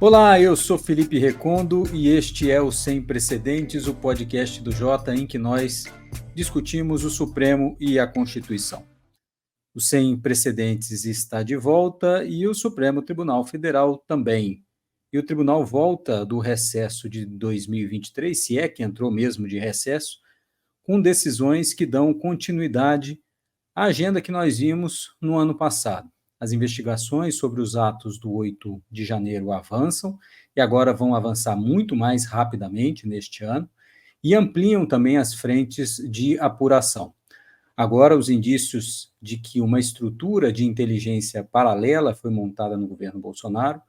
Olá, eu sou Felipe Recondo e este é o Sem Precedentes, o podcast do Jota, em que nós discutimos o Supremo e a Constituição. O Sem Precedentes está de volta e o Supremo Tribunal Federal também. E o tribunal volta do recesso de 2023, se é que entrou mesmo de recesso, com decisões que dão continuidade à agenda que nós vimos no ano passado. As investigações sobre os atos do 8 de janeiro avançam e agora vão avançar muito mais rapidamente neste ano e ampliam também as frentes de apuração. Agora, os indícios de que uma estrutura de inteligência paralela foi montada no governo Bolsonaro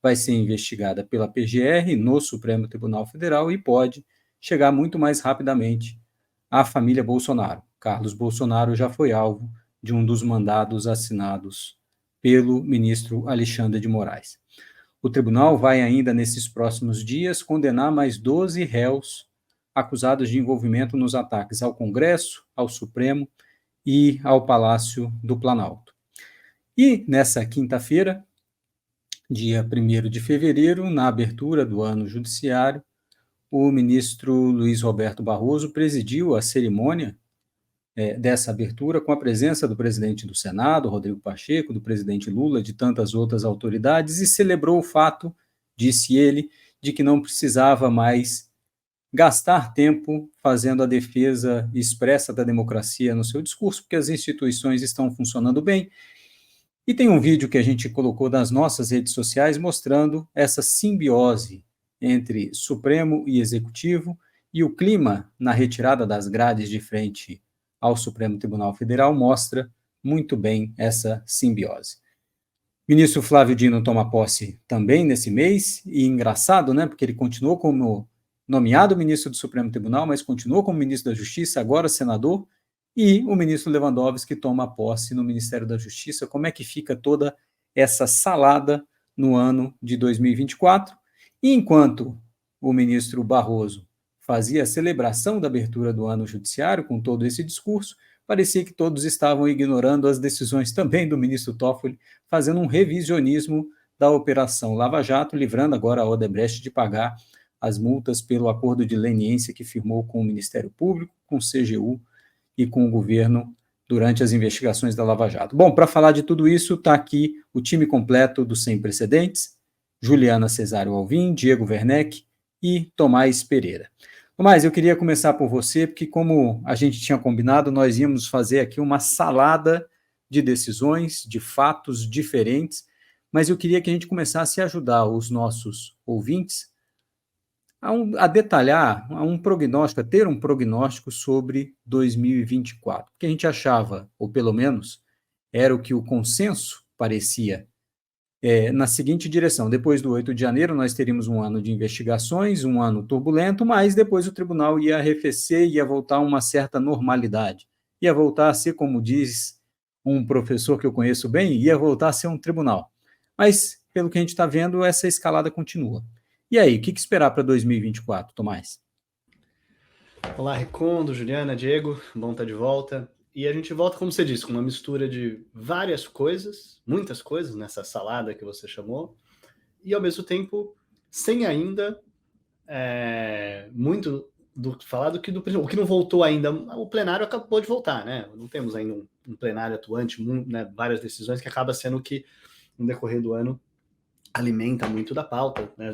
vai ser investigada pela PGR no Supremo Tribunal Federal e pode chegar muito mais rapidamente à família Bolsonaro. Carlos Bolsonaro já foi alvo de um dos mandados assinados pelo ministro Alexandre de Moraes. O tribunal vai ainda, nesses próximos dias, condenar mais 12 réus acusados de envolvimento nos ataques ao Congresso, ao Supremo e ao Palácio do Planalto. E, nessa quinta-feira, dia 1º de fevereiro, na abertura do ano judiciário, o ministro Luiz Roberto Barroso presidiu a cerimônia dessa abertura com a presença do presidente do Senado, Rodrigo Pacheco, do presidente Lula, de tantas outras autoridades, e celebrou o fato, disse ele, de que não precisava mais gastar tempo fazendo a defesa expressa da democracia no seu discurso, porque as instituições estão funcionando bem. E tem um vídeo que a gente colocou nas nossas redes sociais mostrando essa simbiose entre Supremo e Executivo e o clima na retirada das grades de frente ao Supremo Tribunal Federal mostra muito bem essa simbiose. O ministro Flávio Dino toma posse também nesse mês, e engraçado, né, porque ele continuou como nomeado ministro do Supremo Tribunal, mas continuou como ministro da Justiça, agora senador, e o ministro Lewandowski toma posse no Ministério da Justiça. Como é que fica toda essa salada no ano de 2024? E enquanto o ministro Barroso fazia a celebração da abertura do ano judiciário com todo esse discurso, parecia que todos estavam ignorando as decisões também do ministro Toffoli, fazendo um revisionismo da Operação Lava Jato, livrando agora a Odebrecht de pagar as multas pelo acordo de leniência que firmou com o Ministério Público, com o CGU e com o governo durante as investigações da Lava Jato. Bom, para falar de tudo isso, está aqui o time completo do Sem Precedentes: Juliana Cesário Alvim, Diego Werneck e Tomás Pereira. Tomás, eu queria começar por você, porque como a gente tinha combinado, nós íamos fazer aqui uma salada de decisões, de fatos diferentes, mas eu queria que a gente começasse a ajudar os nossos ouvintes a detalhar, a ter um prognóstico sobre 2024, porque a gente achava, ou pelo menos era o que o consenso parecia, na seguinte direção: depois do 8 de janeiro nós teríamos um ano de investigações, um ano turbulento, mas depois o tribunal ia arrefecer, ia voltar a uma certa normalidade, ia voltar a ser, como diz um professor que eu conheço bem, ia voltar a ser um tribunal. Mas, pelo que a gente está vendo, essa escalada continua. E aí, o que esperar para 2024, Tomás? Olá, Recondo, Juliana, Diego, bom estar de volta. E a gente volta, como você disse, com uma mistura de várias coisas, muitas coisas nessa salada que você chamou, e ao mesmo tempo sem ainda muito do que falar do que o que não voltou ainda. O plenário acabou de voltar, né? Não temos ainda um plenário atuante, né, várias decisões, que acaba sendo que no decorrer do ano alimenta muito da pauta, né?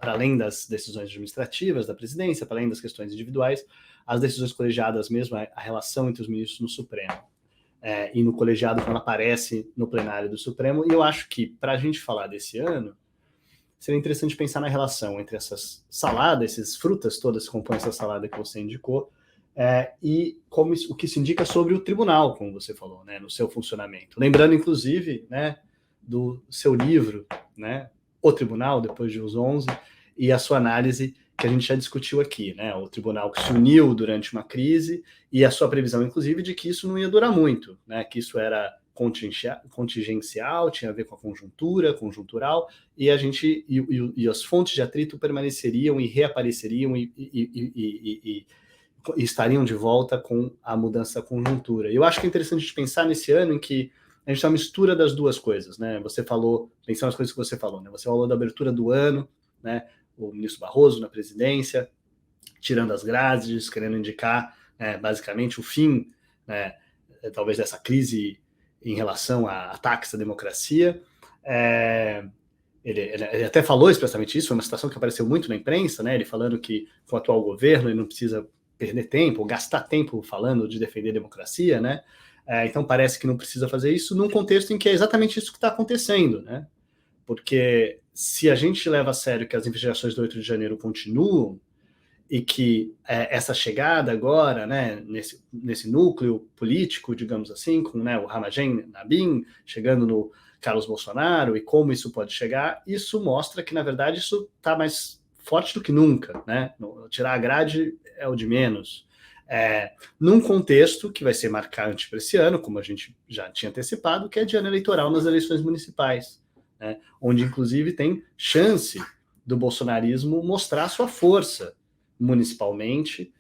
Para além das decisões administrativas da presidência, para além das questões individuais, as decisões colegiadas mesmo, a relação entre os ministros no Supremo e no colegiado quando aparece no plenário do Supremo. E eu acho que, para a gente falar desse ano, seria interessante pensar na relação entre essas saladas, essas frutas todas que compõem essa salada que você indicou, e como o que se indica sobre o tribunal, como você falou, né, no seu funcionamento. Lembrando, inclusive, né, do seu livro, né, O Tribunal, depois de os 11, e a sua análise que a gente já discutiu aqui, né, o tribunal que se uniu durante uma crise e a sua previsão, inclusive, de que isso não ia durar muito, né, que isso era contingencial, tinha a ver com a conjuntura, conjuntural, e as fontes de atrito permaneceriam e reapareceriam e estariam de volta com a mudança da conjuntura. Eu acho que é interessante a gente pensar nesse ano em que a gente tem uma mistura das duas coisas, né? Você falou, pensando nas coisas que você falou, né? Você falou da abertura do ano, né? O ministro Barroso na presidência, tirando as grades, querendo indicar, basicamente, o fim, né, talvez, dessa crise em relação a ataques à democracia. Ele até falou expressamente isso, foi uma situação que apareceu muito na imprensa, né? Ele falando que com o atual governo ele não precisa perder tempo, ou gastar tempo falando de defender a democracia, né? Então parece que não precisa fazer isso num contexto em que é exatamente isso que está acontecendo, né? Porque se a gente leva a sério que as investigações do 8 de janeiro continuam, e que essa chegada agora, né, nesse núcleo político, digamos assim, com, né, o Ramagen Nabin chegando no Carlos Bolsonaro, e como isso pode chegar, isso mostra que, na verdade, isso está mais forte do que nunca, né? Tirar a grade é o de menos. Num contexto que vai ser marcante para esse ano, como a gente já tinha antecipado, que é de ano eleitoral nas eleições municipais, né? Onde, inclusive, tem chance do bolsonarismo mostrar sua força municipalmente,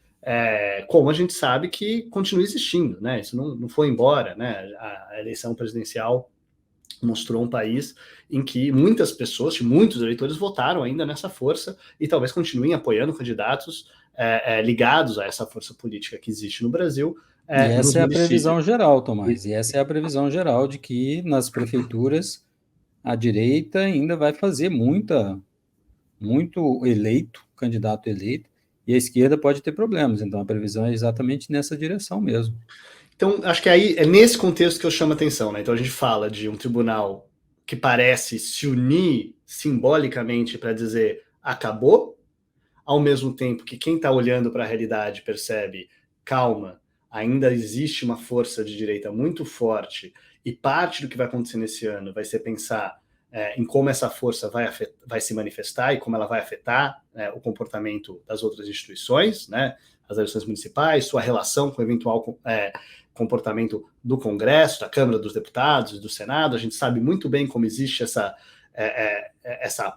como a gente sabe que continua existindo, né? Isso não foi embora, né? A eleição presidencial mostrou um país em que muitas pessoas, muitos eleitores votaram ainda nessa força e talvez continuem apoiando candidatos ligados a essa força política que existe no Brasil. E essa é a previsão geral, Tomás, e essa é a previsão geral de que nas prefeituras a direita ainda vai fazer muito eleito, candidato eleito, e a esquerda pode ter problemas. Então, a previsão é exatamente nessa direção mesmo. Então, acho que aí é nesse contexto que eu chamo a atenção, né? Então, a gente fala de um tribunal que parece se unir simbolicamente para dizer acabou, ao mesmo tempo que quem está olhando para a realidade percebe, calma, ainda existe uma força de direita muito forte, e parte do que vai acontecer nesse ano vai ser pensar em como essa força vai se manifestar e como ela vai afetar o comportamento das outras instituições, né? As eleições municipais, sua relação com o eventual comportamento do Congresso, da Câmara dos Deputados, do Senado. A gente sabe muito bem como existe essa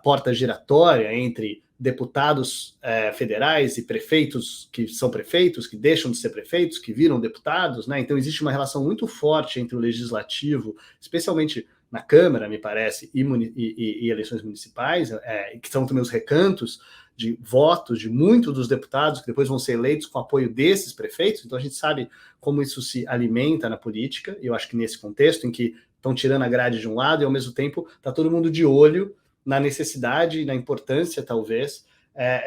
porta giratória entre deputados federais e prefeitos que são prefeitos, que deixam de ser prefeitos, que viram deputados, né? Então existe uma relação muito forte entre o legislativo, especialmente na Câmara, me parece, e eleições municipais, que são também os recantos de votos de muitos dos deputados que depois vão ser eleitos com apoio desses prefeitos. Então a gente sabe como isso se alimenta na política, e eu acho que nesse contexto em que estão tirando a grade de um lado e ao mesmo tempo está todo mundo de olho na necessidade e na importância, talvez,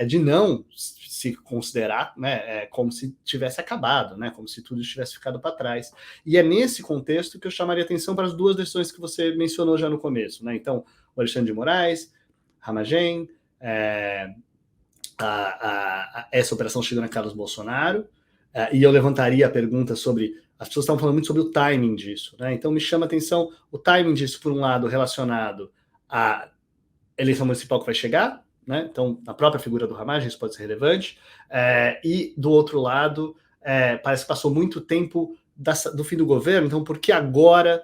de não se considerar, né, como se tivesse acabado, né, como se tudo tivesse ficado para trás. E é nesse contexto que eu chamaria atenção para as duas decisões que você mencionou já no começo, né? Então, o Alexandre de Moraes, Ramagen, essa operação chegando a Carlos Bolsonaro, e eu levantaria a pergunta sobre... As pessoas estavam falando muito sobre o timing disso, né? Então me chama a atenção o timing disso, por um lado, relacionado à eleição municipal que vai chegar, né? Então, na própria figura do Ramagen, isso pode ser relevante, e do outro lado, parece que passou muito tempo do fim do governo, então por que agora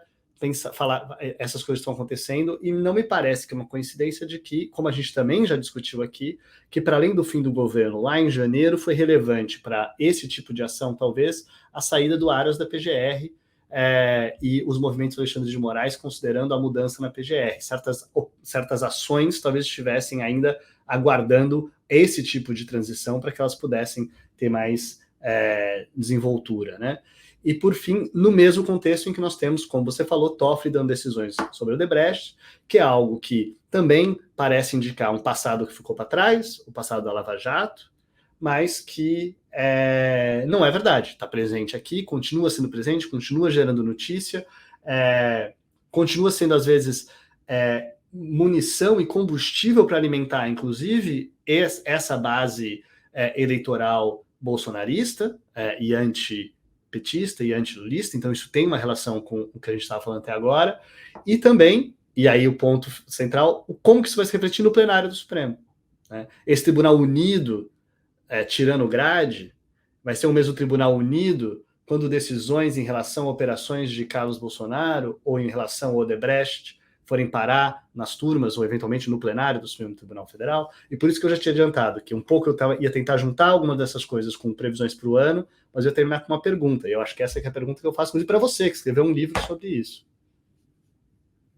falar essas coisas estão acontecendo? E não me parece que é uma coincidência de que, como a gente também já discutiu aqui, que para além do fim do governo, lá em janeiro, foi relevante para esse tipo de ação, talvez, a saída do Aras da PGR, e os movimentos do Alexandre de Moraes considerando a mudança na PGR. Certas ações talvez estivessem ainda aguardando esse tipo de transição para que elas pudessem ter mais desenvoltura, né? E, por fim, no mesmo contexto em que nós temos, como você falou, Toffoli dando decisões sobre o Odebrecht, que é algo que também parece indicar um passado que ficou para trás, o passado da Lava Jato, mas que não é verdade. Está presente aqui, continua sendo presente, continua gerando notícia, continua sendo, às vezes, munição e combustível para alimentar, inclusive, essa base eleitoral bolsonarista e antipetista e antilulista. Então isso tem uma relação com o que a gente estava falando até agora, e também, e aí o ponto central, como que isso vai se refletir no plenário do Supremo, né? Esse tribunal unido, tirando grade, vai ser o mesmo tribunal unido quando decisões em relação a operações de Carlos Bolsonaro ou em relação ao Odebrecht forem parar nas turmas ou eventualmente no plenário do Supremo Tribunal Federal. E por isso que eu já tinha adiantado que um pouco eu ia tentar juntar alguma dessas coisas com previsões para o ano, mas eu ia terminar com uma pergunta, e eu acho que essa é a pergunta que eu faço para você, que escreveu um livro sobre isso.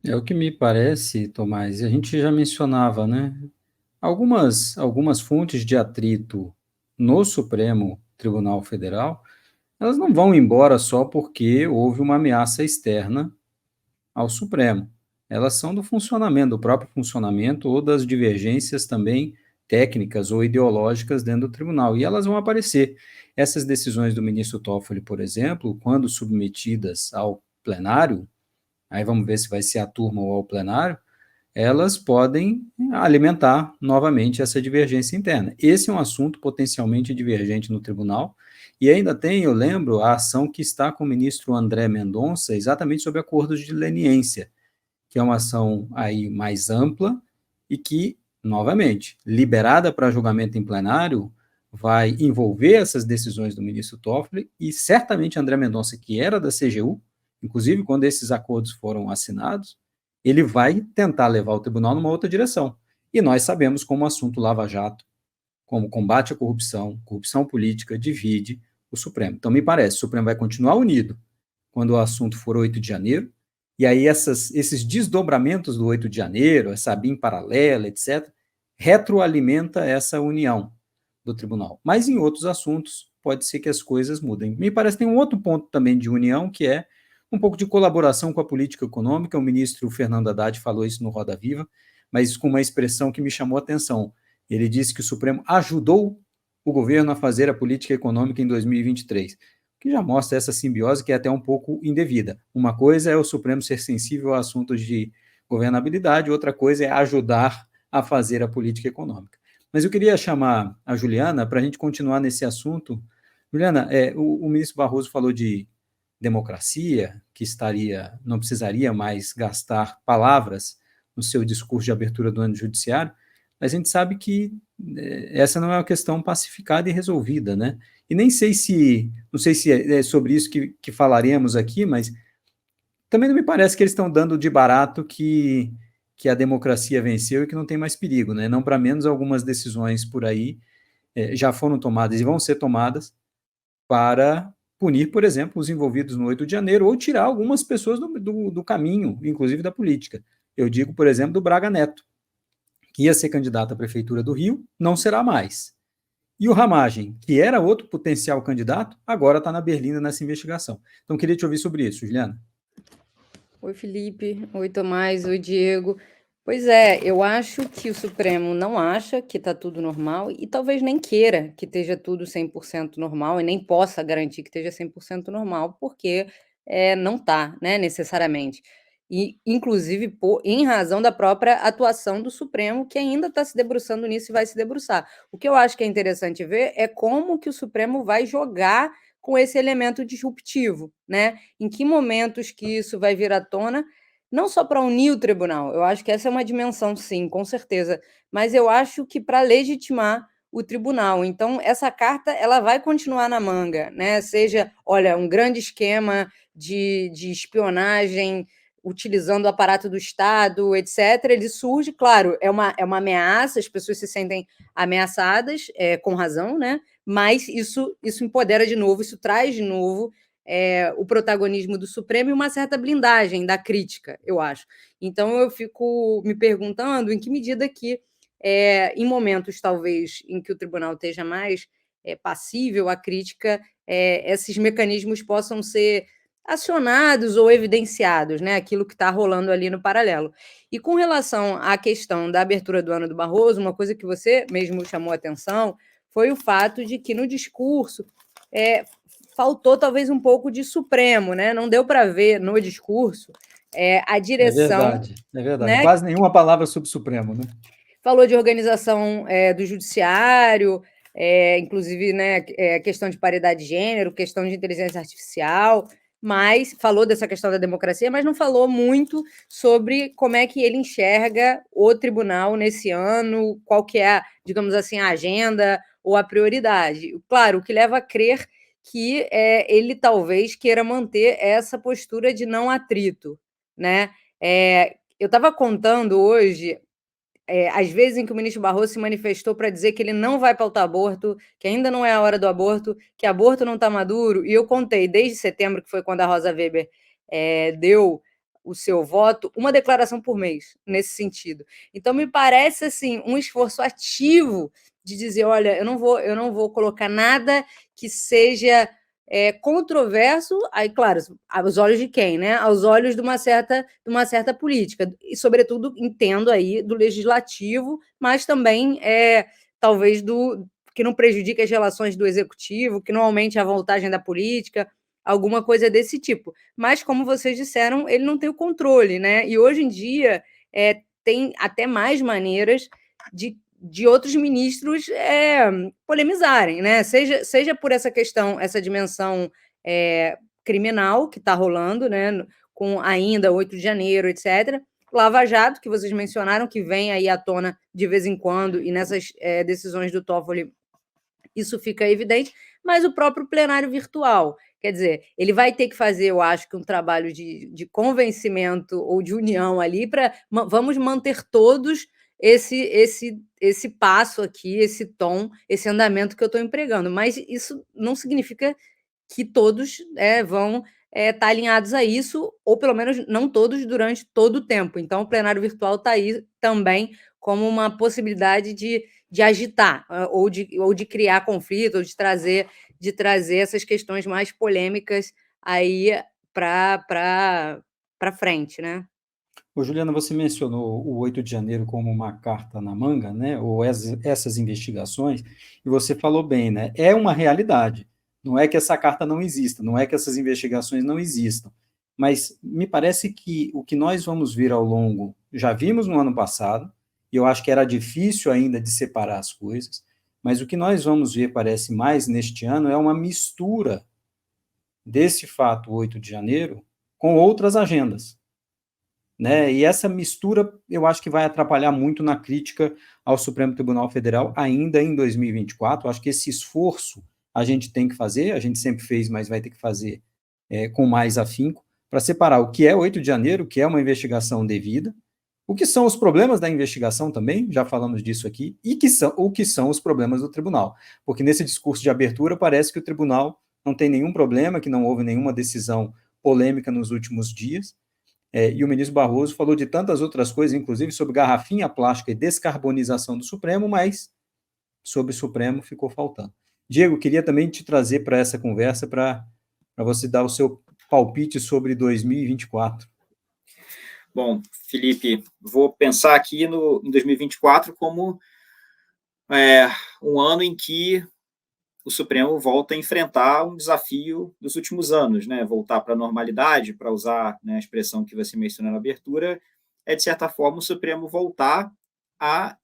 É o que me parece, Tomás, e a gente já mencionava, né? Algumas fontes de atrito no Supremo Tribunal Federal, elas não vão embora só porque houve uma ameaça externa ao Supremo. Elas são do funcionamento, do próprio funcionamento ou das divergências também técnicas ou ideológicas dentro do tribunal. E elas vão aparecer. Essas decisões do ministro Toffoli, por exemplo, quando submetidas ao plenário, aí vamos ver se vai ser a turma ou ao plenário, elas podem alimentar novamente essa divergência interna. Esse é um assunto potencialmente divergente no tribunal, e ainda tem, eu lembro, a ação que está com o ministro André Mendonça, exatamente sobre acordos de leniência, que é uma ação aí mais ampla e que, novamente, liberada para julgamento em plenário, vai envolver essas decisões do ministro Toffoli e certamente André Mendonça, que era da CGU, inclusive quando esses acordos foram assinados, ele vai tentar levar o tribunal numa outra direção. E nós sabemos como o assunto Lava Jato, como combate à corrupção, corrupção política, divide o Supremo. Então, me parece, o Supremo vai continuar unido quando o assunto for 8 de janeiro, e aí esses desdobramentos do 8 de janeiro, essa BIM paralela, etc., retroalimenta essa união do tribunal. Mas em outros assuntos, pode ser que as coisas mudem. Me parece que tem um outro ponto também de união, que é um pouco de colaboração com a política econômica. O ministro Fernando Haddad falou isso no Roda Viva, mas com uma expressão que me chamou a atenção. Ele disse que o Supremo ajudou o governo a fazer a política econômica em 2023, que já mostra essa simbiose que é até um pouco indevida. Uma coisa é o Supremo ser sensível a assuntos de governabilidade, outra coisa é ajudar a fazer a política econômica. Mas eu queria chamar a Juliana para a gente continuar nesse assunto. Juliana, o ministro Barroso falou de democracia, que não precisaria mais gastar palavras no seu discurso de abertura do ano judiciário, mas a gente sabe que essa não é uma questão pacificada e resolvida, né? E nem sei se, não sei se é sobre isso que falaremos aqui, mas também não me parece que eles estão dando de barato que a democracia venceu e que não tem mais perigo, né? Não para menos algumas decisões por aí já foram tomadas e vão ser tomadas para punir, por exemplo, os envolvidos no 8 de janeiro ou tirar algumas pessoas do caminho, inclusive da política. Eu digo, por exemplo, do Braga Neto, que ia ser candidato à Prefeitura do Rio, não será mais. E o Ramagem, que era outro potencial candidato, agora está na berlinda nessa investigação. Então, queria te ouvir sobre isso, Juliana. Oi, Felipe. Oi, Tomás. Oi, Diego. Pois é, eu acho que o Supremo não acha que está tudo normal e talvez nem queira que esteja tudo 100% normal e nem possa garantir que esteja 100% normal, porque não está, né, necessariamente. E, inclusive, em razão da própria atuação do Supremo, que ainda está se debruçando nisso e vai se debruçar. O que eu acho que é interessante ver é como que o Supremo vai jogar com esse elemento disruptivo, né? Em que momentos que isso vai vir à tona, não só para unir o tribunal, eu acho que essa é uma dimensão, sim, com certeza, mas eu acho que para legitimar o tribunal. Então, essa carta ela vai continuar na manga, né? Seja, olha, um grande esquema de espionagem utilizando o aparato do Estado, etc. Ele surge, claro, é uma ameaça, as pessoas se sentem ameaçadas, com razão, né? Mas isso empodera de novo, isso traz de novo o protagonismo do Supremo e uma certa blindagem da crítica, eu acho. Então, eu fico me perguntando em que medida que, em momentos, talvez, em que o tribunal esteja mais passível à crítica, esses mecanismos possam ser acionados ou evidenciados, né? Aquilo que está rolando ali no paralelo. E com relação à questão da abertura do ano do Barroso, uma coisa que você mesmo chamou a atenção foi o fato de que no discurso faltou talvez um pouco de Supremo, né? Não deu para ver no discurso a direção. É verdade. Né? Quase nenhuma palavra sobre o Supremo, né? Falou de organização do judiciário, inclusive, né, questão de paridade de gênero, questão de inteligência artificial, mas falou dessa questão da democracia, mas não falou muito sobre como é que ele enxerga o tribunal nesse ano, qual que é, digamos assim, a agenda ou a prioridade. Claro, o que leva a crer que ele talvez queira manter essa postura de não atrito, né? Eu estava contando hoje as vezes em que o ministro Barroso se manifestou para dizer que ele não vai pautar aborto, que ainda não é a hora do aborto, que aborto não está maduro, e eu contei desde setembro, que foi quando a Rosa Weber deu o seu voto, uma declaração por mês, nesse sentido. Então, me parece assim, um esforço ativo de dizer, olha, eu não vou colocar nada que seja controverso, aí, claro, aos olhos de quem, né? Aos olhos de uma certa política, e, sobretudo, entendo aí do legislativo, mas também, talvez, que não prejudique as relações do executivo, que não aumente a voltagem da política, alguma coisa desse tipo. Mas, como vocês disseram, ele não tem o controle, né? E hoje em dia tem até mais maneiras de outros ministros polemizarem, né? Seja por essa questão, essa dimensão criminal que está rolando, né? Com ainda 8 de janeiro, etc. Lava Jato, que vocês mencionaram, que vem aí à tona de vez em quando, e nessas decisões do Toffoli isso fica evidente, mas o próprio plenário virtual. Quer dizer, ele vai ter que fazer, eu acho, que um trabalho de convencimento ou de união ali para vamos manter todos esse passo aqui, esse tom, esse andamento que eu estou empregando. Mas isso não significa que todos vão estar alinhados a isso, ou pelo menos não todos durante todo o tempo. Então, o plenário virtual está aí também como uma possibilidade de agitar, ou de criar conflito, ou de trazer essas questões mais polêmicas aí para frente, né? Ô, Juliana, você mencionou o 8 de janeiro como uma carta na manga, né? Ou essas investigações, e você falou bem, né? É uma realidade. Não é que essa carta não exista, não é que essas investigações não existam. Mas me parece que o que nós vamos ver ao longo, já vimos no ano passado, e eu acho que era difícil ainda de separar as coisas, mas o que nós vamos ver, parece mais neste ano, é uma mistura desse fato 8 de janeiro com outras agendas, né? E essa mistura eu acho que vai atrapalhar muito na crítica ao Supremo Tribunal Federal ainda em 2024. Eu acho que esse esforço a gente tem que fazer, a gente sempre fez, mas vai ter que fazer com mais afinco, para separar o que é 8 de janeiro, o que é uma investigação devida, o que são os problemas da investigação também, já falamos disso aqui, e o que são os problemas do tribunal. Porque nesse discurso de abertura parece que o tribunal não tem nenhum problema, que não houve nenhuma decisão polêmica nos últimos dias, e o ministro Barroso falou de tantas outras coisas, inclusive sobre garrafinha plástica e descarbonização do Supremo, mas sobre o Supremo ficou faltando. Diego, queria também te trazer para essa conversa para você dar o seu palpite sobre 2024. Bom, Felipe, vou pensar aqui em 2024 como um ano em que o Supremo volta a enfrentar um desafio dos últimos anos, né? Voltar para a normalidade, para usar, né, a expressão que você mencionou na abertura, de certa forma, o Supremo voltar a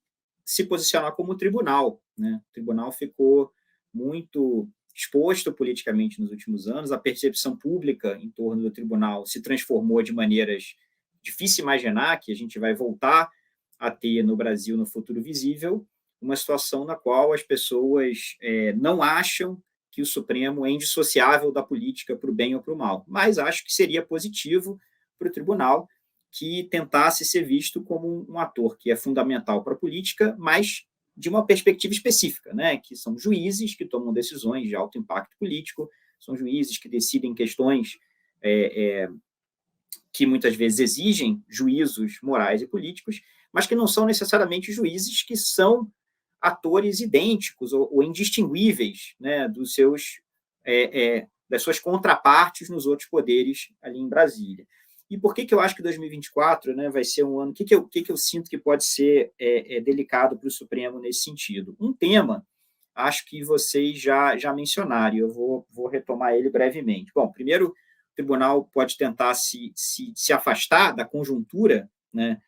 se posicionar como tribunal, né? O tribunal ficou muito exposto politicamente nos últimos anos, a percepção pública em torno do tribunal se transformou de maneiras difíceis de imaginar que a gente vai voltar a ter no Brasil, no futuro visível, uma situação na qual as pessoas não acham que o Supremo é indissociável da política para o bem ou para o mal, mas acho que seria positivo para o tribunal que tentasse ser visto como um ator que é fundamental para a política, mas de uma perspectiva específica, né? Que são juízes que tomam decisões de alto impacto político, são juízes que decidem questões que muitas vezes exigem juízos morais e políticos, mas que não são necessariamente juízes que são atores idênticos ou indistinguíveis, né, das suas contrapartes nos outros poderes ali em Brasília. E por que eu acho que 2024, né, vai ser um ano... O que eu sinto que pode ser delicado para o Supremo nesse sentido? Um tema, acho que vocês já mencionaram, e eu vou retomar ele brevemente. Bom, primeiro, o tribunal pode tentar se afastar da conjuntura, né,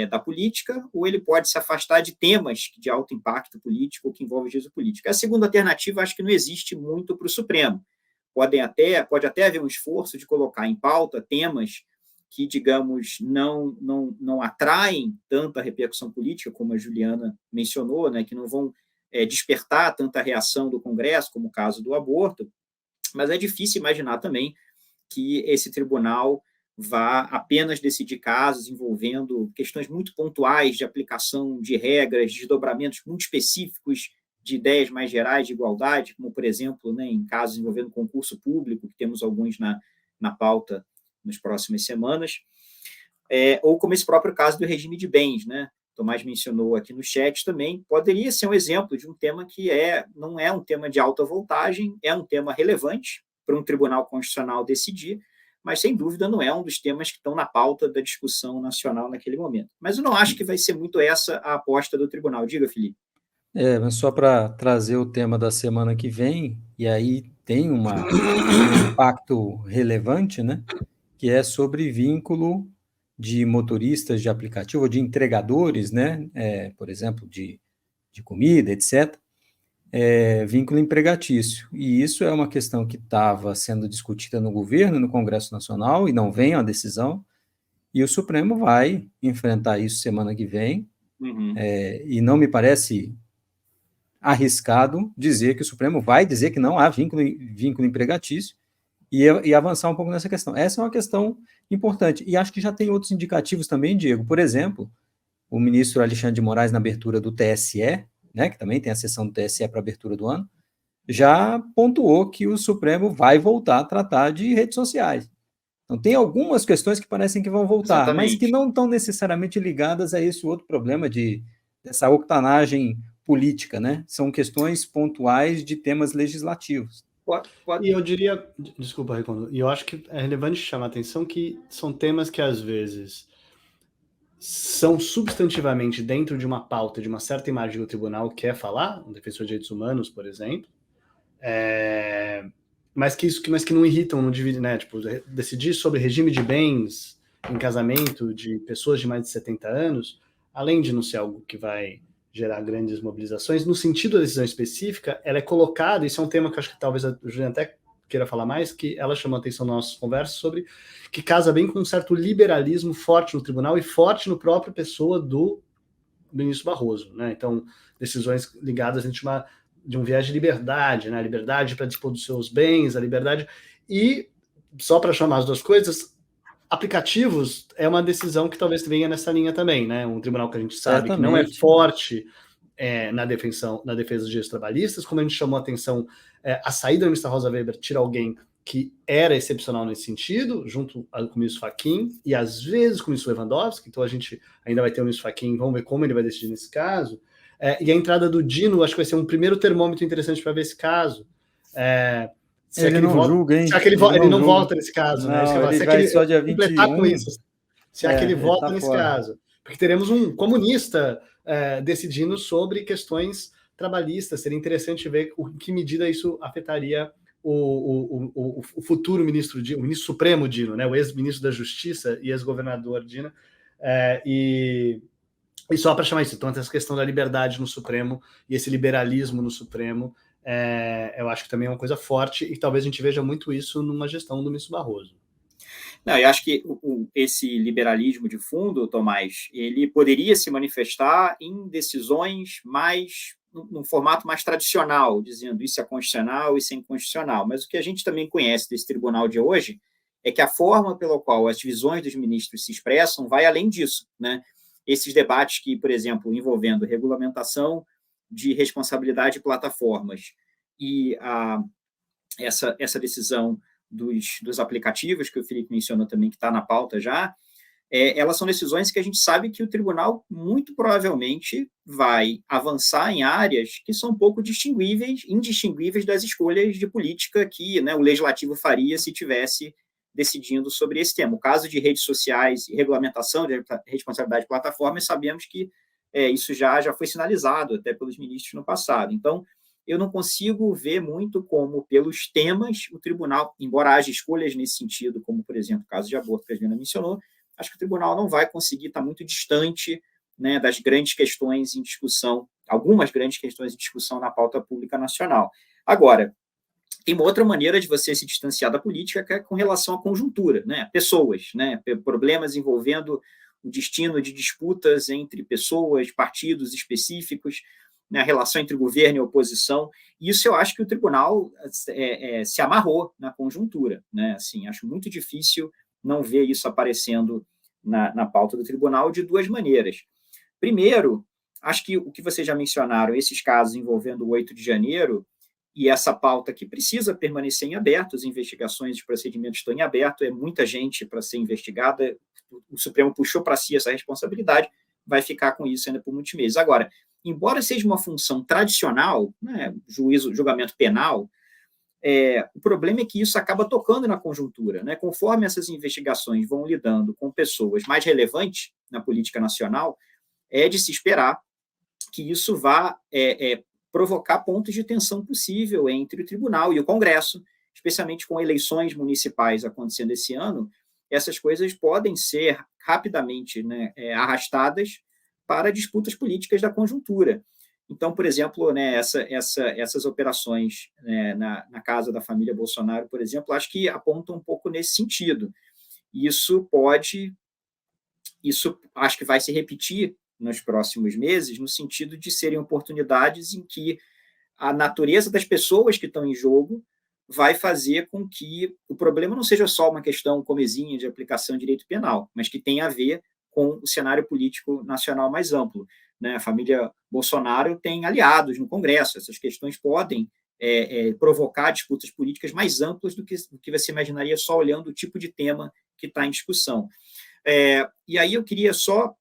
da política, ou ele pode se afastar de temas de alto impacto político ou que envolvem juízo político. A segunda alternativa, acho que não existe muito para o Supremo. Pode até haver um esforço de colocar em pauta temas que, digamos, não atraem tanta repercussão política, como a Juliana mencionou, né, que não vão despertar tanta reação do Congresso, como o caso do aborto, mas é difícil imaginar também que esse tribunal vá apenas decidir casos envolvendo questões muito pontuais de aplicação de regras, de desdobramentos muito específicos de ideias mais gerais de igualdade, como, por exemplo, né, em casos envolvendo concurso público, que temos alguns na pauta nas próximas semanas. ou como esse próprio caso do regime de bens, né? Tomás mencionou aqui no chat também, poderia ser um exemplo de um tema que não é um tema de alta voltagem, é um tema relevante para um tribunal constitucional decidir, mas, sem dúvida, não é um dos temas que estão na pauta da discussão nacional naquele momento. Mas eu não acho que vai ser muito essa a aposta do tribunal. Diga, Felipe. Mas só para trazer o tema da semana que vem, e aí tem um impacto relevante, né? Que é sobre vínculo de motoristas de aplicativo, ou de entregadores, né? Por exemplo, de comida, etc., vínculo empregatício. E isso é uma questão que estava sendo discutida no governo, no Congresso Nacional, e não vem a decisão, e o Supremo vai enfrentar isso semana que vem, e não me parece arriscado dizer que o Supremo vai dizer que não há vínculo empregatício e avançar um pouco nessa questão. Essa é uma questão importante, e acho que já tem outros indicativos também, Diego. Por exemplo, o ministro Alexandre de Moraes, na abertura do TSE, né, que também tem a sessão do TSE para a abertura do ano, já pontuou que o Supremo vai voltar a tratar de redes sociais. Então, tem algumas questões que parecem que vão voltar, Exatamente. mas que não estão necessariamente ligadas a esse outro problema dessa octanagem política, né? São questões pontuais de temas legislativos. E eu diria, desculpa, Recondo, e eu acho que é relevante chamar a atenção que são temas que, às vezes, são substantivamente dentro de uma pauta, de uma certa imagem do tribunal quer falar, um defensor de direitos humanos, por exemplo, mas que não irritam, não dividem, né? Tipo, decidir sobre regime de bens em casamento de pessoas de mais de 70 anos, além de não ser algo que vai gerar grandes mobilizações, no sentido da decisão específica, ela é colocada, isso é um tema que eu acho que talvez a Juliana até queira falar mais, que ela chamou a atenção nas nossas conversas sobre, que casa bem com um certo liberalismo forte no tribunal e forte no própria pessoa do ministro Barroso, né? Então, decisões ligadas de um viés de liberdade, né? A liberdade para dispor dos seus bens, a liberdade, e só para chamar as duas coisas, aplicativos é uma decisão que talvez venha nessa linha também, né? Um tribunal que a gente sabe que não é forte na defesa dos direitos trabalhistas, como a gente chamou a atenção, a saída da ministra Rosa Weber tira alguém que era excepcional nesse sentido, junto com o ministro Fachin, e às vezes com o ministro Lewandowski, então a gente ainda vai ter o ministro Fachin, vamos ver como ele vai decidir nesse caso, e a entrada do Dino, acho que vai ser um primeiro termômetro interessante para ver esse caso. Ele não julga, hein? Ele não volta nesse caso, né? Não, ele vai só dia 21. Com isso. Se é que ele volta nesse caso. Porque teremos um comunista decidindo sobre questões trabalhistas. Seria interessante ver em que medida isso afetaria o futuro ministro Dino, o ministro Supremo Dino, né? O ex-ministro da Justiça e ex-governador Dino. E só para chamar isso, então, essa questão da liberdade no Supremo e esse liberalismo no Supremo, eu acho que também é uma coisa forte e talvez a gente veja muito isso numa gestão do ministro Barroso. Não, eu acho que esse liberalismo de fundo, Tomás, ele poderia se manifestar em decisões num formato mais tradicional, dizendo isso é constitucional, isso é inconstitucional. Mas o que a gente também conhece desse tribunal de hoje é que a forma pela qual as visões dos ministros se expressam vai além disso, né? Esses debates que, por exemplo, envolvendo regulamentação de responsabilidade de plataformas e essa decisão dos aplicativos, que o Felipe mencionou também, que está na pauta já, elas são decisões que a gente sabe que o tribunal muito provavelmente vai avançar em áreas que são um pouco indistinguíveis das escolhas de política que, né, o legislativo faria se tivesse decidindo sobre esse tema. O caso de redes sociais e regulamentação de responsabilidade de plataformas, sabemos que isso já foi sinalizado até pelos ministros no passado. Então, eu não consigo ver muito como, pelos temas, o tribunal, embora haja escolhas nesse sentido, como, por exemplo, o caso de aborto que a Juliana mencionou, acho que o tribunal não vai conseguir estar muito distante, né, das grandes questões em discussão, algumas grandes questões em discussão na pauta pública nacional. Agora, tem uma outra maneira de você se distanciar da política, que é com relação à conjuntura, né? Pessoas, né? Problemas envolvendo o destino de disputas entre pessoas, partidos específicos, né? A relação entre governo e oposição. Isso eu acho que o tribunal se amarrou na conjuntura, né? Assim, acho muito difícil não ver isso aparecendo na pauta do tribunal de duas maneiras. Primeiro, acho que o que vocês já mencionaram, esses casos envolvendo o 8 de janeiro, e essa pauta que precisa permanecer em aberto, as investigações e os procedimentos estão em aberto, é muita gente para ser investigada, o Supremo puxou para si essa responsabilidade, vai ficar com isso ainda por muitos meses. Agora, embora seja uma função tradicional, né, julgamento penal, o problema é que isso acaba tocando na conjuntura, né? Conforme essas investigações vão lidando com pessoas mais relevantes na política nacional, é de se esperar que isso vá provocar pontos de tensão possível entre o tribunal e o Congresso, especialmente com eleições municipais acontecendo esse ano. Essas coisas podem ser rapidamente, né, arrastadas para disputas políticas da conjuntura. Então, por exemplo, né, essas operações, né, na casa da família Bolsonaro, por exemplo, acho que apontam um pouco nesse sentido. Isso acho que vai se repetir nos próximos meses, no sentido de serem oportunidades em que a natureza das pessoas que estão em jogo vai fazer com que o problema não seja só uma questão comezinha de aplicação de direito penal, mas que tenha a ver com o cenário político nacional mais amplo. Né? A família Bolsonaro tem aliados no Congresso, essas questões podem provocar disputas políticas mais amplas do que você imaginaria só olhando o tipo de tema que está em discussão. E aí eu queria só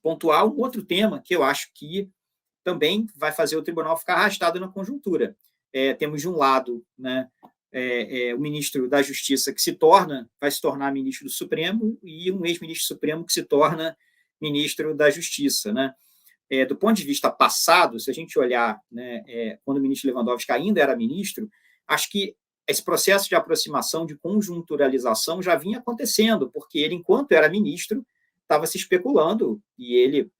pontuar um outro tema que eu acho que também vai fazer o tribunal ficar arrastado na conjuntura. Temos, de um lado, né, o ministro da Justiça que vai se tornar ministro do Supremo, e um ex-ministro do Supremo que se torna ministro da Justiça. Né? Do ponto de vista passado, se a gente olhar, né, quando o ministro Lewandowski ainda era ministro, acho que esse processo de aproximação, de conjunturalização, já vinha acontecendo, porque ele, enquanto era ministro, estava se especulando, e ele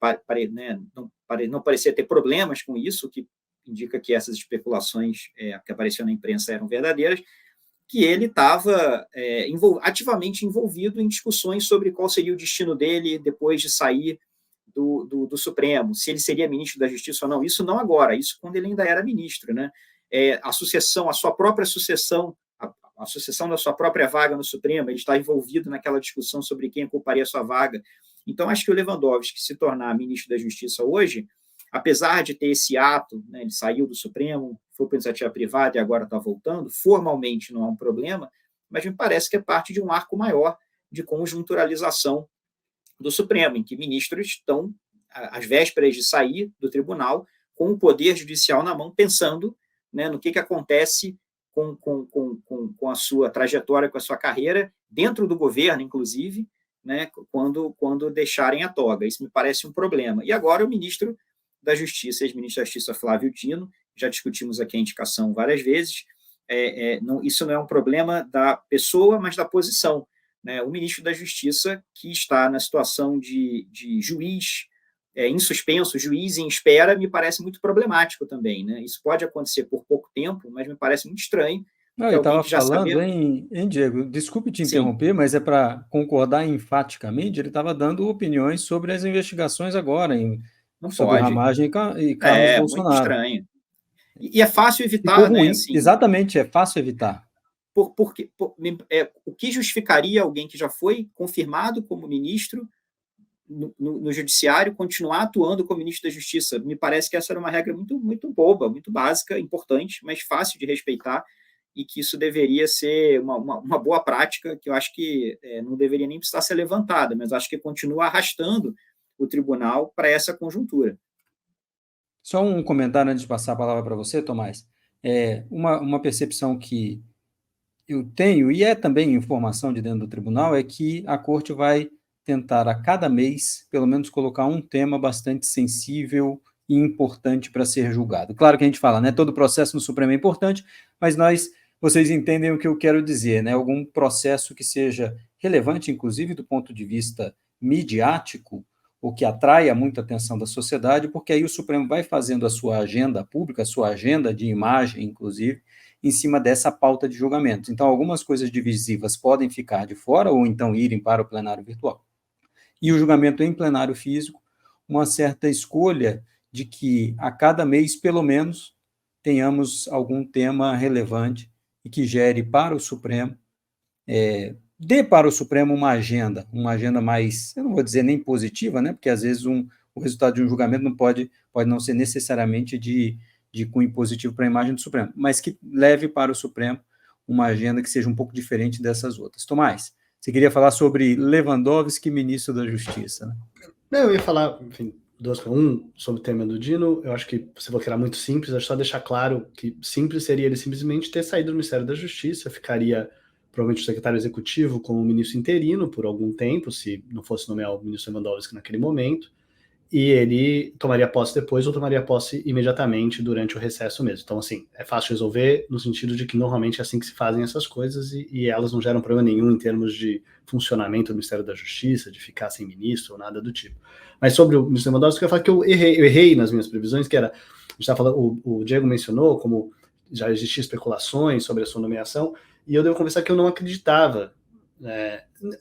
não parecia ter problemas com isso, que indica que essas especulações que apareciam na imprensa eram verdadeiras, que ele estava ativamente envolvido em discussões sobre qual seria o destino dele depois de sair do Supremo, se ele seria ministro da Justiça ou não. Isso não agora, isso quando ele ainda era ministro. Né? A sua própria sucessão, a sucessão da sua própria vaga no Supremo, ele está envolvido naquela discussão sobre quem ocuparia a sua vaga. Então, acho que o Lewandowski se tornar ministro da Justiça hoje, apesar de ter esse ato, né, ele saiu do Supremo, foi para a iniciativa privada e agora está voltando, formalmente não há um problema, mas me parece que é parte de um arco maior de conjunturalização do Supremo, em que ministros estão, às vésperas de sair do tribunal, com o poder judicial na mão, pensando, né, no que acontece com a sua trajetória, com a sua carreira, dentro do governo, inclusive, né, quando deixarem a toga. Isso me parece um problema. E agora o ministro da Justiça, ex-ministro da Justiça Flávio Dino, já discutimos aqui a indicação várias vezes, isso não é um problema da pessoa, mas da posição. Né? O ministro da Justiça, que está na situação de juiz em suspenso, juiz em espera, me parece muito problemático também. Né? Isso pode acontecer por pouco tempo, mas me parece muito estranho. Não, eu estava falando, hein, Diego, desculpe te interromper, mas é para concordar enfaticamente, ele estava dando opiniões sobre as investigações agora, sobre Ramagem e Carlos Bolsonaro. Muito estranho. E é fácil evitar, né? Assim, exatamente, é fácil evitar. Porque o que justificaria alguém que já foi confirmado como ministro no judiciário continuar atuando como ministro da Justiça? Me parece que essa era uma regra muito, muito boba, muito básica, importante, mas fácil de respeitar, e que isso deveria ser uma boa prática, que eu acho que não deveria nem precisar ser levantada, mas acho que continua arrastando o tribunal para essa conjuntura. Só um comentário antes de passar a palavra para você, Tomás. Uma percepção que eu tenho, e é também informação de dentro do tribunal, é que a corte vai tentar a cada mês, pelo menos, colocar um tema bastante sensível e importante para ser julgado. Claro que a gente fala, né, todo processo no Supremo é importante, mas vocês entendem o que eu quero dizer, né, algum processo que seja relevante, inclusive do ponto de vista midiático, ou que atraia muita atenção da sociedade, porque aí o Supremo vai fazendo a sua agenda pública, a sua agenda de imagem, inclusive, em cima dessa pauta de julgamento. Então, algumas coisas divisivas podem ficar de fora, ou então irem para o plenário virtual. E o julgamento em plenário físico, uma certa escolha de que a cada mês, pelo menos, tenhamos algum tema relevante e que gere para o Supremo, dê para o Supremo uma agenda mais, eu não vou dizer nem positiva, né, porque às vezes o resultado de um julgamento não pode não ser necessariamente de cunho positivo para a imagem do Supremo, mas que leve para o Supremo uma agenda que seja um pouco diferente dessas outras. Tomás, Você queria falar sobre Lewandowski, ministro da Justiça, né? Não, eu ia falar, enfim, sobre o tema do Dino. Eu acho que você falou que era muito simples, é só deixar claro que simples seria ele simplesmente ter saído do Ministério da Justiça, ficaria provavelmente o secretário executivo como ministro interino por algum tempo, se não fosse nomear o ministro Lewandowski naquele momento, e ele tomaria posse depois ou tomaria posse imediatamente durante o recesso mesmo. Então, assim, é fácil resolver no sentido de que normalmente é assim que se fazem essas coisas e elas não geram problema nenhum em termos de funcionamento do Ministério da Justiça, de ficar sem ministro ou nada do tipo. Mas sobre o ministro Lewandowski, eu ia falar que eu errei nas minhas previsões, que era, a gente estava falando, o Diego mencionou como já existiam especulações sobre a sua nomeação, e eu devo confessar que eu não acreditava.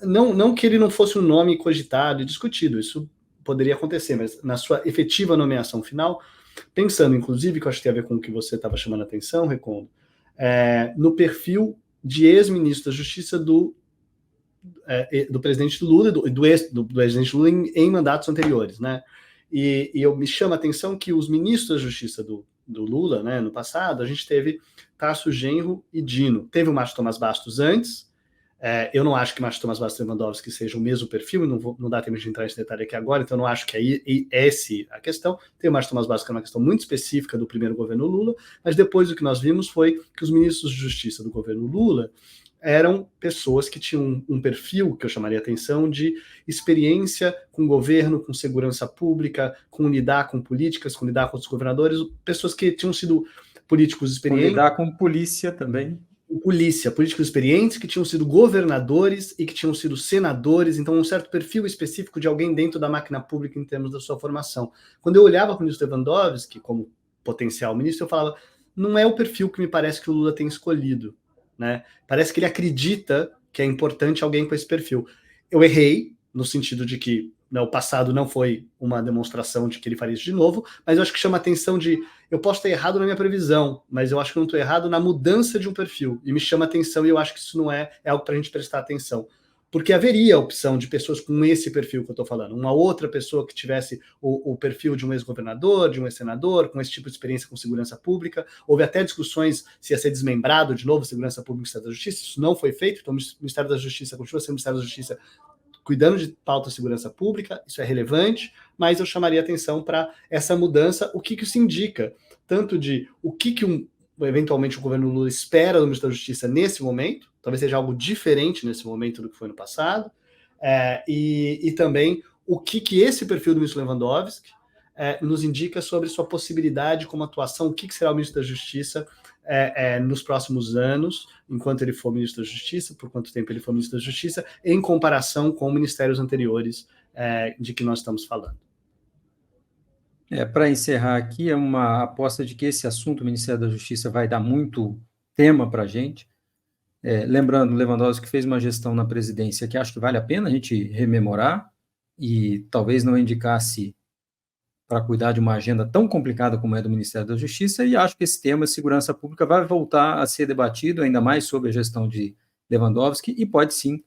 Não que ele não fosse um nome cogitado e discutido, isso poderia acontecer, mas na sua efetiva nomeação final, pensando, inclusive, que eu acho que tem a ver com o que você estava chamando a atenção, Recondo, no perfil de ex-ministro da Justiça do presidente Lula, do ex-presidente Lula em mandatos anteriores, né? E me chama a atenção que os ministros da Justiça do Lula, né, no passado, a gente teve Tarso Genro e Dino. Teve o Márcio Tomás Bastos antes. Eu não acho que Márcio Tomás Bastos e Lewandowski seja o mesmo perfil, não dá tempo de entrar nesse detalhe aqui agora, então não acho que é essa a questão. Tem o Márcio Tomás Bastos, que é uma questão muito específica do primeiro governo Lula, mas depois o que nós vimos foi que os ministros de Justiça do governo Lula eram pessoas que tinham um perfil, que eu chamaria atenção, de experiência com governo, com segurança pública, com lidar com políticas, com lidar com os governadores, pessoas que tinham sido políticos experientes. Com lidar com polícia também. Políticos experientes que tinham sido governadores e que tinham sido senadores, então um certo perfil específico de alguém dentro da máquina pública em termos da sua formação. Quando eu olhava para o ministro Lewandowski como potencial ministro, eu falava, não é o perfil que me parece que o Lula tem escolhido, né? Parece que ele acredita que é importante alguém com esse perfil. Eu errei, no sentido de que o passado não foi uma demonstração de que ele faria isso de novo, mas eu acho que chama a atenção de, eu posso ter errado na minha previsão, mas eu acho que eu não estou errado na mudança de um perfil, e me chama a atenção, e eu acho que isso não é algo para a gente prestar atenção, porque haveria a opção de pessoas com esse perfil que eu estou falando, uma outra pessoa que tivesse o perfil de um ex-governador, de um ex-senador, com esse tipo de experiência com segurança pública. Houve até discussões se ia ser desmembrado de novo segurança pública e Ministério da Justiça, isso não foi feito, então o Ministério da Justiça continua sendo o Ministério da Justiça cuidando de pauta de segurança pública, isso é relevante, mas eu chamaria atenção para essa mudança, o que isso indica, tanto de o que eventualmente o governo Lula espera do Ministério da Justiça nesse momento, talvez seja algo diferente nesse momento do que foi no passado, e também o que esse perfil do ministro Lewandowski nos indica sobre sua possibilidade como atuação, o que será o ministro da Justiça nos próximos anos, enquanto ele for ministro da Justiça, por quanto tempo ele for ministro da Justiça, em comparação com ministérios anteriores de que nós estamos falando. Para encerrar aqui, é uma aposta de que esse assunto, o Ministério da Justiça, vai dar muito tema para a gente. Lembrando, Lewandowski fez uma gestão na presidência que acho que vale a pena a gente rememorar e talvez não indicasse para cuidar de uma agenda tão complicada como é do Ministério da Justiça, e acho que esse tema, segurança pública, vai voltar a ser debatido, ainda mais sobre a gestão de Lewandowski, e pode sim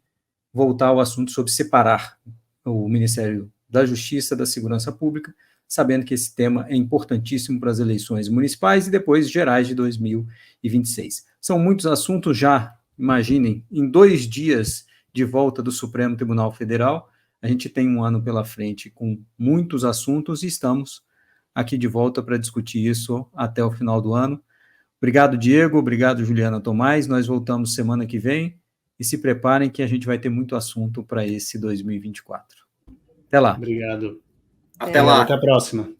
voltar ao assunto sobre separar o Ministério da Justiça da Segurança Pública, sabendo que esse tema é importantíssimo para as eleições municipais e depois gerais de 2026. São muitos assuntos já, imaginem, em 2 dias de volta do Supremo Tribunal Federal. A gente tem um ano pela frente com muitos assuntos e estamos aqui de volta para discutir isso até o final do ano. Obrigado, Diego. Obrigado, Juliana Tomás. Nós voltamos semana que vem e se preparem que a gente vai ter muito assunto para esse 2024. Até lá. Obrigado. Até lá. Até a próxima.